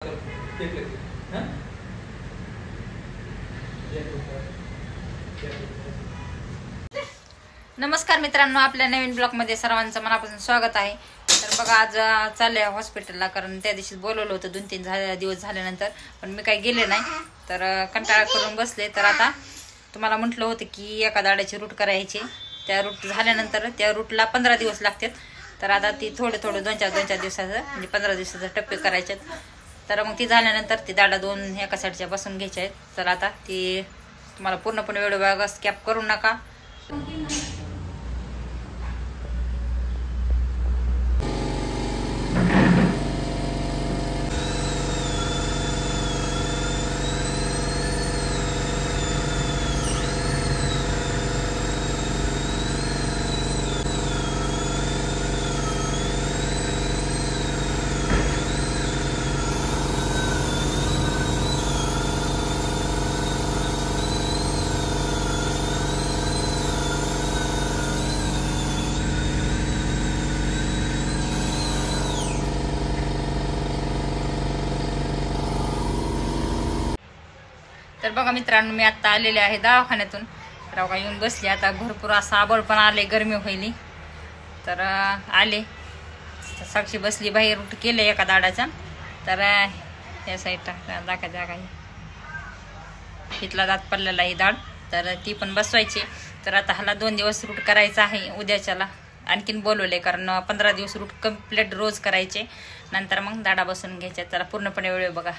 नमस्कार मित्रांनो, आपल्या नवीन ब्लॉग मध्ये सर्वांचं मनापासून स्वागत आहे। तर बघा, आज चालले हॉस्पिटलला, कारण त्या दिवशी बोलवलं होतं 2-3 दिवस झाल्यानंतर, पण मी काही गेले नाही। तर कंटाळा करून बसले। तर आता तुम्हाला म्हटलं होतं की एका दाड्याची रूट करायची, त्या रूट झाल्यानंतर त्या रूटला 15 दिवस लागतात। तर आता ती थोडे 2-4 दिवसाचं म्हणजे 15 दिवसाचे टप्पे करायचे। तर मग ती झाल्यानंतर ती दाडा 2 एका साईडच्या बसून घ्यायच्या आहेत। तर आता ती तुम्हाला पूर्णपणे व्हिडिओ बघा, स्किप करू नका। तर बघा मित्रांनो, मी आता आलेले आहे दवाखान्यातून। तर बघा येऊन बसली, आता भरपूर असा आबळ पण आले, गरमी होईली। तर आले, साक्षी बसली बाहेर, रूट केलं एका दाडाचा। तर या साईडला जागा इथला दात पडलेला ही दाड, तर ती पण बसवायची। तर आता ह्याला 2 दिवस रूट करायचं आहे, उद्याच्याला आणखीन बोलवले, कारण 15 दिवस रूट कंप्लीट रोज करायचे, नंतर मग दाडा बसून घ्यायचे। तर पूर्णपणे वेळ बघा।